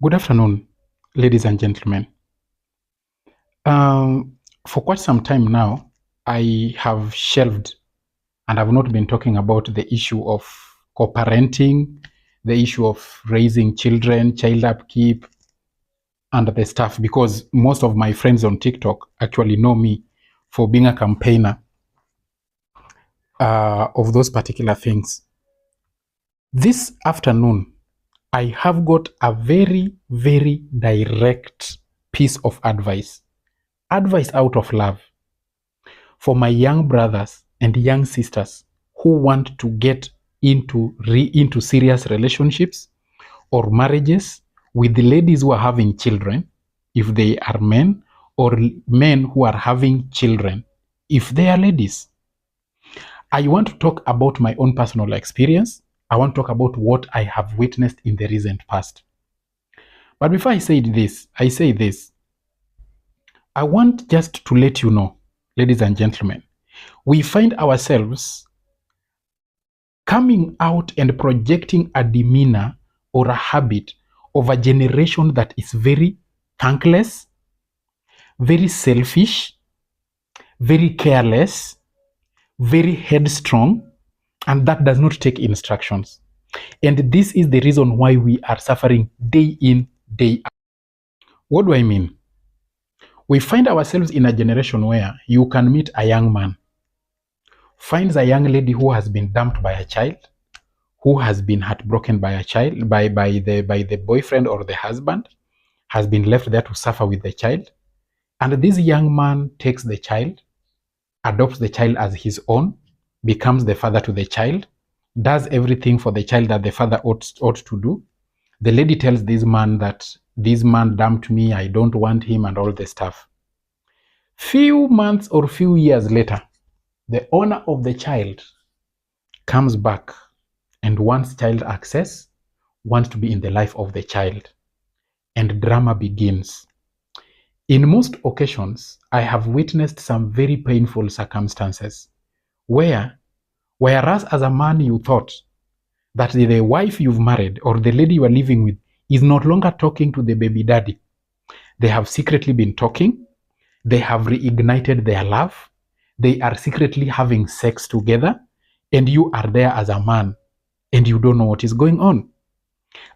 Good afternoon, ladies and gentlemen. For quite some time now, I have shelved and have not been talking about the issue of co-parenting, the issue of raising children, child upkeep, and the stuff, because most of my friends on TikTok actually know me for being a campaigner of those particular things. This afternoon, I have got a very, very direct piece of advice out of love for my young brothers and young sisters who want to get into serious relationships or marriages with the ladies who are having children, if they are men, or men who are having children, if they are ladies. I want to talk about my own personal experience. I want to talk about what I have witnessed in the recent past. But before I say this, I want just to let you know, ladies and gentlemen, we find ourselves coming out and projecting a demeanor or a habit of a generation that is very thankless, very selfish, very careless, very headstrong, and that does not take instructions. And this is the reason why we are suffering day in, day out. What do I mean? We find ourselves in a generation where you can meet a young man, finds a young lady who has been dumped by a child, who has been heartbroken by a child, by the boyfriend or the husband, has been left there to suffer with the child. And this young man takes the child, adopts the child as his own, becomes the father to the child, does everything for the child that the father ought to do. The lady tells this man that this man dumped me, I don't want him, and all the stuff. Few months or few years later, the owner of the child comes back and wants child access, wants to be in the life of the child, and drama begins. In most occasions, I have witnessed some very painful circumstances whereas as a man you thought that the wife you've married or the lady you are living with is no longer talking to the baby daddy. They have secretly been talking. They have reignited their love. They are secretly having sex together, and you are there as a man and you don't know what is going on.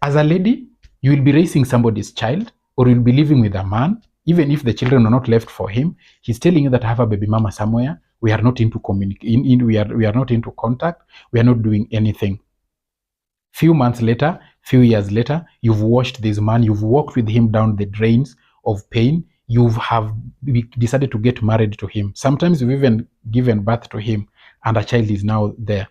As a lady, you will be raising somebody's child, or you'll be living with a man, even if the children are not left for him. He's telling you that I have a baby mama somewhere. We are not into we are not into contact. We are not doing anything. Few months later, few years later, you've watched this man, you've walked with him down the drains of pain. You have decided to get married to him. Sometimes you've even given birth to him, and a child is now there.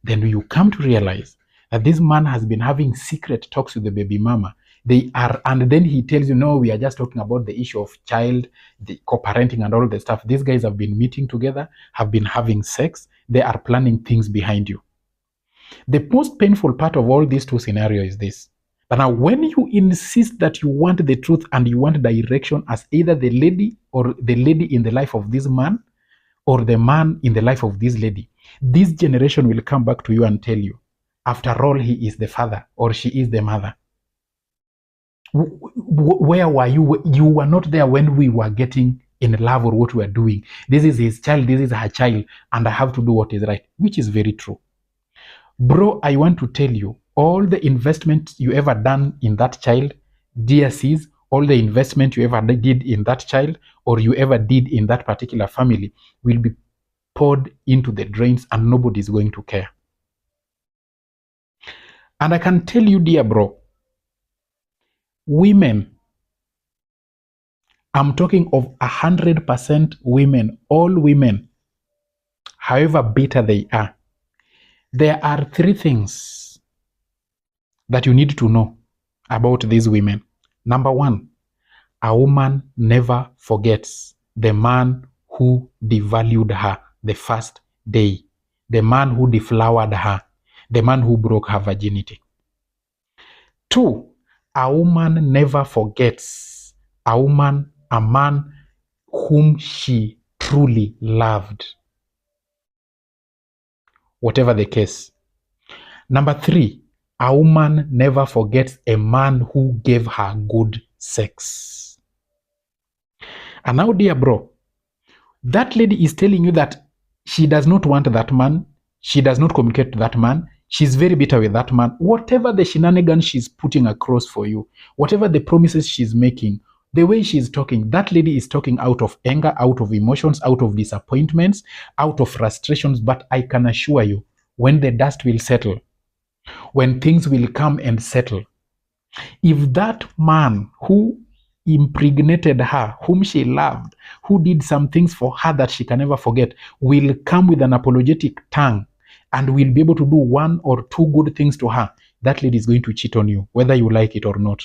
Then you come to realize that this man has been having secret talks with the baby mama. And then he tells you, no, we are just talking about the issue of child, the co-parenting and all the stuff. These guys have been meeting together, have been having sex. They are planning things behind you. The most painful part of all these two scenarios is this. But now when you insist that you want the truth and you want direction as either the lady or the lady in the life of this man or the man in the life of this lady, this generation will come back to you and tell you, after all, he is the father or she is the mother. Where were you? You were not there when we were getting in love or what we were doing. This is his child, this is her child, and I have to do what is right, which is very true. Bro, I want to tell you, all the investment you ever done in that child, dear sis, all the investment you ever did in that child or you ever did in that particular family will be poured into the drains and nobody is going to care. And I can tell you, dear bro, women, I'm talking of 100% women, all women, however bitter they are, there are three things that you need to know about these women. Number one, a woman never forgets the man who devalued her the first day, the man who deflowered her, the man who broke her virginity. Two, a woman never forgets a man whom she truly loved, whatever the case. Number three, A woman never forgets a man who gave her good sex. And now, dear bro, that lady is telling you that she does not want that man. She does not communicate to that man. She's very bitter with that man. Whatever the shenanigans she's putting across for you, whatever the promises she's making, the way she's talking, that lady is talking out of anger, out of emotions, out of disappointments, out of frustrations. But I can assure you, when the dust will settle, when things will come and settle, if that man who impregnated her, whom she loved, who did some things for her that she can never forget, will come with an apologetic tongue and will be able to do one or two good things to her, that lady is going to cheat on you, whether you like it or not.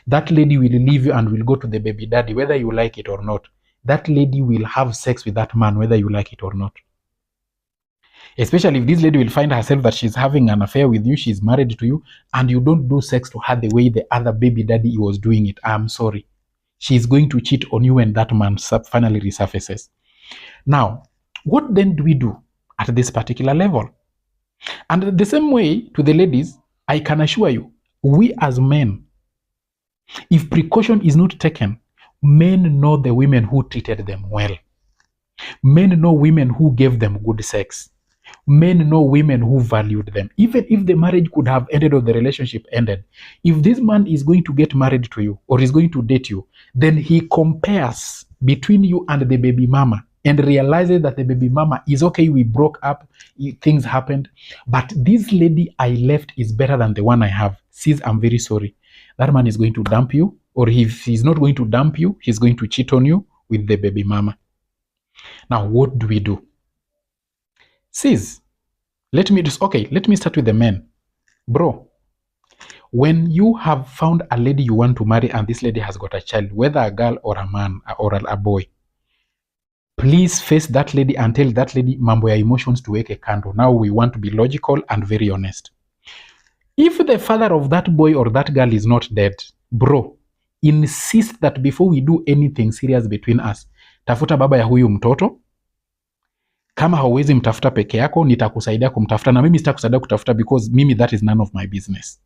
That lady will leave you and will go to the baby daddy, whether you like it or not. That lady will have sex with that man, whether you like it or not. Especially if this lady will find herself that she's having an affair with you, she's married to you, and you don't do sex to her the way the other baby daddy was doing it. I'm sorry. She's going to cheat on you when that man finally resurfaces. Now, what then do we do at this particular level? And the same way to the ladies, I can assure you, we as men, if precaution is not taken, men know the women who treated them well. Men know women who gave them good sex. Men know women who valued them. Even if the marriage could have ended or the relationship ended, if this man is going to get married to you or is going to date you, then he compares between you and the baby mama and realizes that the baby mama is okay, we broke up, things happened, but this lady I left is better than the one I have. Says, I'm very sorry. That man is going to dump you, or if he's not going to dump you, he's going to cheat on you with the baby mama. Now, what do we do? Sis, let me start with the men. Bro, when you have found a lady you want to marry and this lady has got a child, whether a girl or a man or a boy, please face that lady and tell that lady, mambo ya emotions tuweke kando. Now we want to be logical and very honest. If the father of that boy or that girl is not dead, bro, insist that before we do anything serious between us, tafuta baba ya huyu mtoto. Kama hauwezi mtafuta peke yako, nitakusaidia kumtafuta, na mimi sitakusaidia kutafuta because mimi, that is none of my business.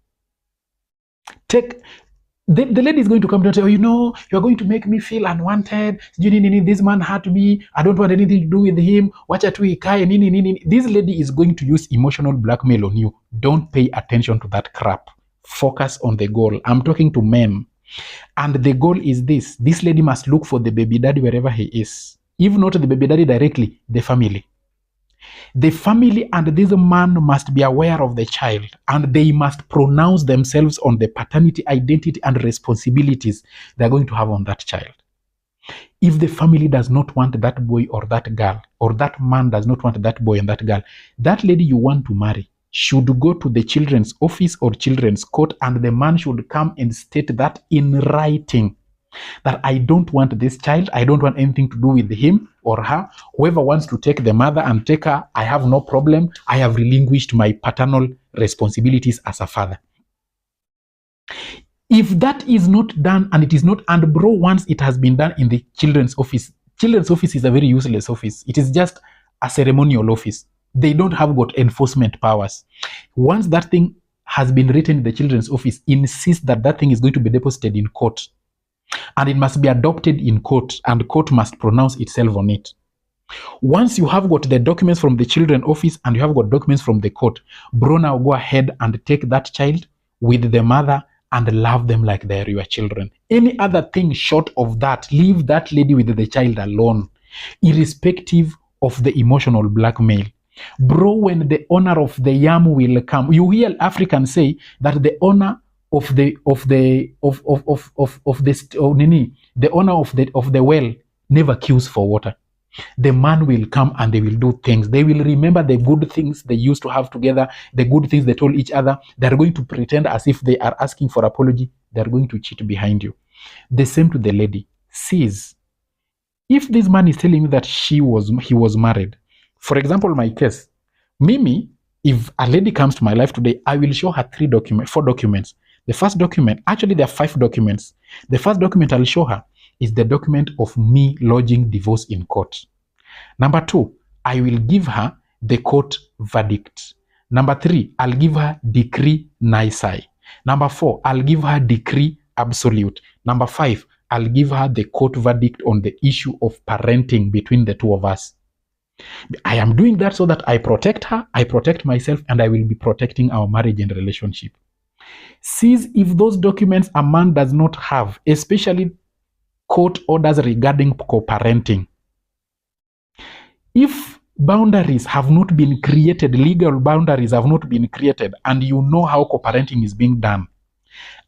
The lady is going to come and say, oh, you know, you're going to make me feel unwanted. This man hurt me. I don't want anything to do with him. Wacha tu ikae nini. This lady is going to use emotional blackmail on you. Don't pay attention to that crap. Focus on the goal. I'm talking to men. And the goal is this. This lady must look for the baby daddy wherever he is. If not the baby daddy directly, the family. The family and this man must be aware of the child, and they must pronounce themselves on the paternity identity and responsibilities they're going to have on that child. If the family does not want that boy or that girl, or that man does not want that boy and that girl, that lady you want to marry should go to the children's office or children's court, and the man should come and state that in writing, that I don't want this child, I don't want anything to do with him or her. Whoever wants to take the mother and take her, I have no problem. I have relinquished my paternal responsibilities as a father. If that is not done, and it is not, and bro, once it has been done in the children's office is a very useless office. It is just a ceremonial office. They don't have got enforcement powers. Once that thing has been written in the children's office, insist that that thing is going to be deposited in court. And it must be adopted in court, and court must pronounce itself on it. Once you have got the documents from the children's office and you have got documents from the court, bro, now go ahead and take that child with the mother and love them like they are your children. Any other thing short of that, leave that lady with the child alone, irrespective of the emotional blackmail. Bro, when the owner of the yam will come, you hear Africans say that the owner of the well never queues for water. The man will come and they will do things. They will remember the good things they used to have together, the good things they told each other. They're going to pretend as if they are asking for apology. They're going to cheat behind you. The same to the lady. Sees, if this man is telling you that he was married, for example, my case, Mimi, if a lady comes to my life today, I will show her 4 documents. The first document, actually there are 5 documents. The first document I'll show her is the document of me lodging divorce in court. Number 2, I will give her the court verdict. Number 3, I'll give her decree nisi. Number 4, I'll give her decree absolute. Number 5, I'll give her the court verdict on the issue of parenting between the two of us. I am doing that so that I protect her, I protect myself, and I will be protecting our marriage and relationship. Sees if those documents a man does not have, especially court orders regarding co-parenting. If boundaries have not been created, legal boundaries have not been created, and you know how co-parenting is being done,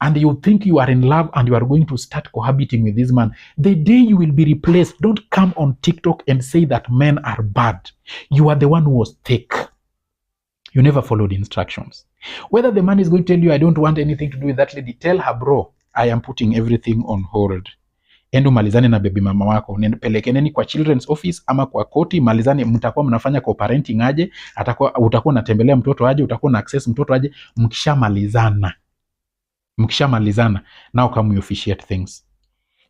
and you think you are in love and you are going to start cohabiting with this man, the day you will be replaced, don't come on TikTok and say that men are bad. You are the one who was thick. You never followed instructions. Whether the man is going to tell you, I don't want anything to do with that lady, tell her, bro, I am putting everything on hold. Endo malizane na baby mama wako, pelekeneni kwa children's office ama kwa koti, malizane, mtakuwa mnafanya co-parenting aje, utakuwa unatembelea mtoto aje, utakuwa na access mtoto aje, mkishamalizana, now come you officiate things.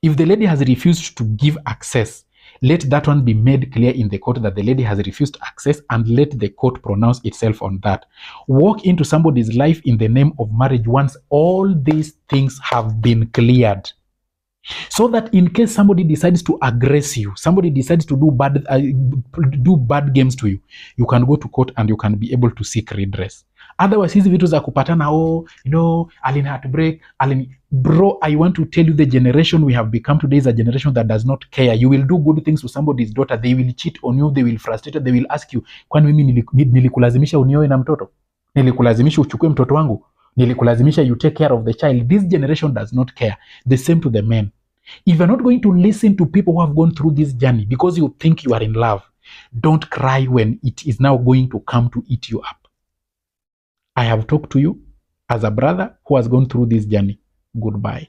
If the lady has refused to give access, let that one be made clear in the court that the lady has refused access, and let the court pronounce itself on that. Walk into somebody's life in the name of marriage once all these things have been cleared. So that in case somebody decides to aggress you, somebody decides to do bad games to you, you can go to court and you can be able to seek redress. Otherwise, hizi vitu za kupatana, alini heartbreak, bro, I want to tell you, the generation we have become today is a generation that does not care. You will do good things to somebody's daughter, they will cheat on you, they will frustrate you, they will ask you, kwani mimi nilikulazimisha unioe na mtoto? Nilikulazimisha uchukue mtoto wangu? Nilikulazimisha you take care of the child? This generation does not care. The same to the men. If you're not going to listen to people who have gone through this journey because you think you are in love, don't cry when it is now going to come to eat you up. I have talked to you as a brother who has gone through this journey. Goodbye.